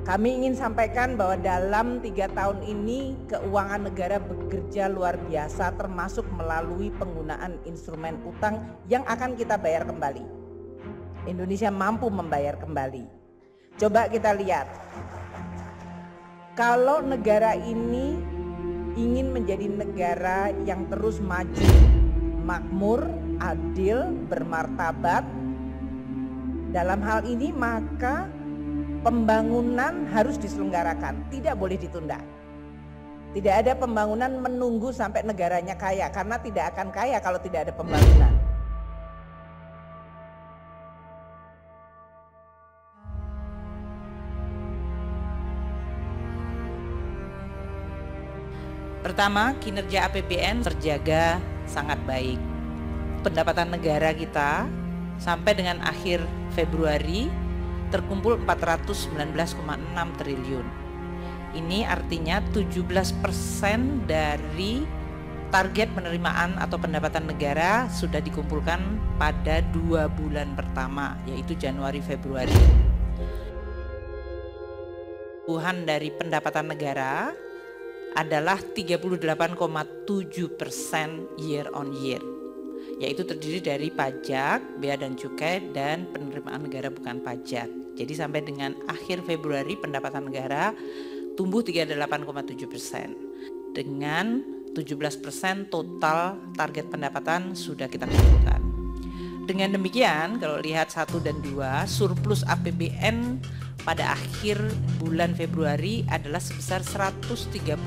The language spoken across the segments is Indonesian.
Kami ingin sampaikan bahwa dalam 3 tahun ini keuangan negara bekerja luar biasa, termasuk melalui penggunaan instrumen utang yang akan kita bayar kembali. Indonesia mampu membayar kembali. Coba kita lihat, kalau negara ini ingin menjadi negara yang terus maju, makmur, adil, bermartabat, dalam hal ini maka pembangunan harus diselenggarakan, tidak boleh ditunda. Tidak ada pembangunan menunggu sampai negaranya kaya, karena tidak akan kaya kalau tidak ada pembangunan. Pertama, kinerja APBN terjaga sangat baik. Pendapatan negara kita sampai dengan akhir Februari terkumpul 419,6 triliun. Ini artinya 17% dari target penerimaan atau pendapatan negara sudah dikumpulkan pada 2 bulan pertama, yaitu Januari Februari. Tumbuhan dari pendapatan negara adalah 38,7% year on year, yaitu terdiri dari pajak, bea dan cukai, dan penerimaan negara bukan pajak. Jadi sampai dengan akhir Februari pendapatan negara tumbuh 38,7%. Dengan 17% total target pendapatan sudah kita kumpulkan. Dengan demikian, kalau lihat 1 dan 2, surplus APBN pada akhir bulan Februari adalah sebesar 131,8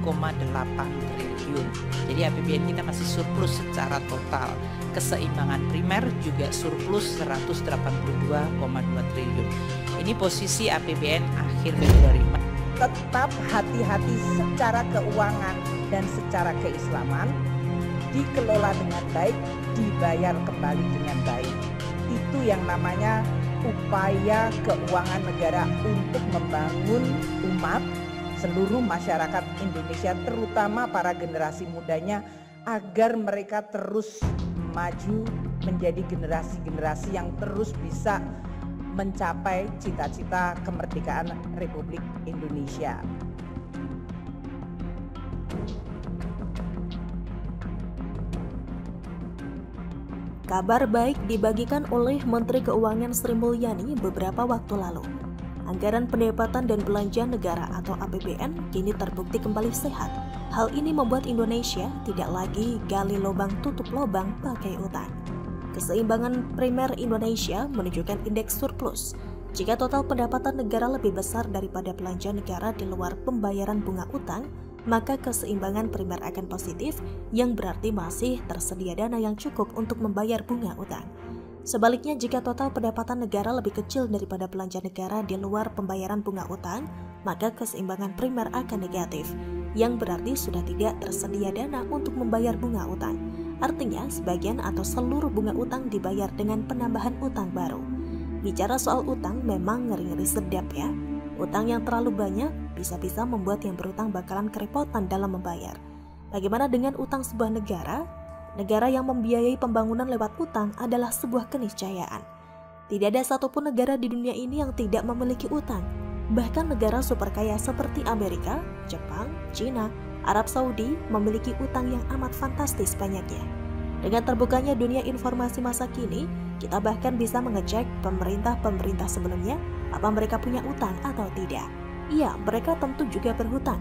triliun. Jadi APBN kita masih surplus secara total. Keseimbangan primer juga surplus 182,2 triliun. Ini posisi APBN akhir Februari. Tetap hati-hati secara keuangan dan secara keislaman, dikelola dengan baik, dibayar kembali dengan baik. Itu yang namanya upaya keuangan negara untuk membangun umat, seluruh masyarakat Indonesia, terutama para generasi mudanya, agar mereka terus maju menjadi generasi-generasi yang terus bisa mencapai cita-cita kemerdekaan Republik Indonesia. Kabar baik dibagikan oleh Menteri Keuangan Sri Mulyani beberapa waktu lalu. Anggaran pendapatan dan belanja negara atau APBN kini terbukti kembali sehat. Hal ini membuat Indonesia tidak lagi gali lubang tutup lubang pakai utang. Keseimbangan primer Indonesia menunjukkan indeks surplus. Jika total pendapatan negara lebih besar daripada belanja negara di luar pembayaran bunga utang, maka keseimbangan primer akan positif, yang berarti masih tersedia dana yang cukup untuk membayar bunga utang. Sebaliknya, jika total pendapatan negara lebih kecil daripada belanja negara di luar pembayaran bunga utang, maka keseimbangan primer akan negatif, yang berarti sudah tidak tersedia dana untuk membayar bunga utang. Artinya, sebagian atau seluruh bunga utang dibayar dengan penambahan utang baru. Bicara soal utang memang ngeri-ngeri sedap ya. Utang yang terlalu banyak bisa-bisa membuat yang berutang bakalan kerepotan dalam membayar. Bagaimana dengan utang sebuah negara? Negara yang membiayai pembangunan lewat utang adalah sebuah keniscayaan. Tidak ada satupun negara di dunia ini yang tidak memiliki utang. Bahkan negara super kaya seperti Amerika, Jepang, Cina, Arab Saudi memiliki utang yang amat fantastis banyaknya. Dengan terbukanya dunia informasi masa kini, kita bahkan bisa mengecek pemerintah-pemerintah sebelumnya apa mereka punya utang atau tidak. Iya, mereka tentu juga berhutang,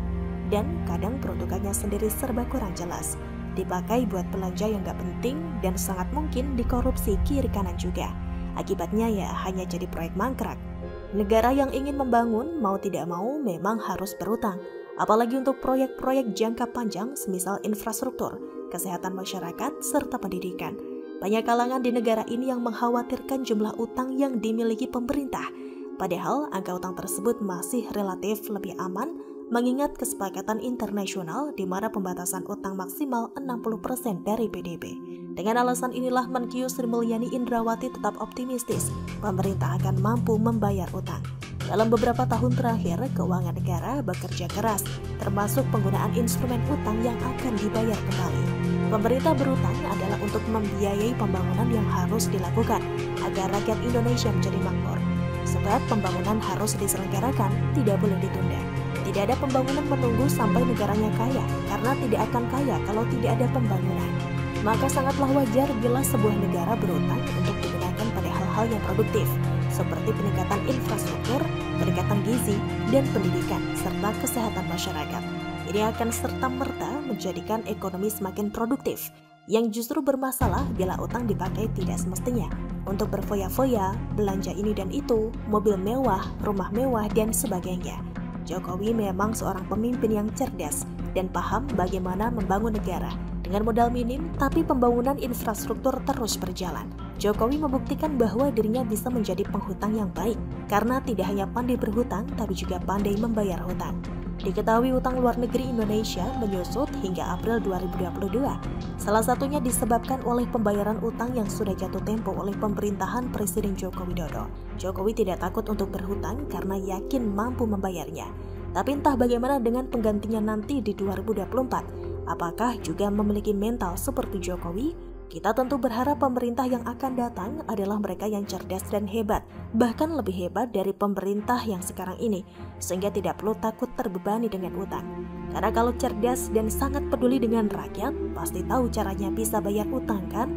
dan kadang peruntukannya sendiri serba kurang jelas. Dipakai buat belanja yang gak penting dan sangat mungkin dikorupsi kiri kanan juga. Akibatnya ya hanya jadi proyek mangkrak. Negara yang ingin membangun mau tidak mau memang harus berutang, apalagi untuk proyek-proyek jangka panjang semisal infrastruktur, kesehatan masyarakat, serta pendidikan. Banyak kalangan di negara ini yang mengkhawatirkan jumlah utang yang dimiliki pemerintah. Padahal angka utang tersebut masih relatif lebih aman mengingat kesepakatan internasional di mana pembatasan utang maksimal 60% dari PDB. Dengan alasan inilah Menkyu Sri Mulyani Indrawati tetap optimistis pemerintah akan mampu membayar utang. Dalam beberapa tahun terakhir, keuangan negara bekerja keras, termasuk penggunaan instrumen utang yang akan dibayar kembali. Pemerintah berutang adalah untuk membiayai pembangunan yang harus dilakukan agar rakyat Indonesia menjadi makmur. Sebab pembangunan harus diselenggarakan, tidak boleh ditunda. Tidak ada pembangunan menunggu sampai negaranya kaya, karena tidak akan kaya kalau tidak ada pembangunan. Maka sangatlah wajar bila sebuah negara berutang untuk digunakan pada hal-hal yang produktif, seperti peningkatan infrastruktur, peningkatan gizi, dan pendidikan, serta kesehatan masyarakat. Ini akan serta-merta menjadikan ekonomi semakin produktif, yang justru bermasalah bila utang dipakai tidak semestinya untuk berfoya-foya, belanja ini dan itu, mobil mewah, rumah mewah, dan sebagainya. Jokowi memang seorang pemimpin yang cerdas dan paham bagaimana membangun negara dengan modal minim, tapi pembangunan infrastruktur terus berjalan. Jokowi membuktikan bahwa dirinya bisa menjadi penghutang yang baik karena tidak hanya pandai berhutang, tapi juga pandai membayar hutang. Diketahui utang luar negeri Indonesia menyusut hingga April 2022. Salah satunya disebabkan oleh pembayaran utang yang sudah jatuh tempo oleh pemerintahan Presiden Joko Widodo. Jokowi tidak takut untuk berhutang karena yakin mampu membayarnya. Tapi entah bagaimana dengan penggantinya nanti di 2024. Apakah juga memiliki mental seperti Jokowi? Kita tentu berharap pemerintah yang akan datang adalah mereka yang cerdas dan hebat, bahkan lebih hebat dari pemerintah yang sekarang ini, sehingga tidak perlu takut terbebani dengan utang. Karena kalau cerdas dan sangat peduli dengan rakyat, pasti tahu caranya bisa bayar utang kan?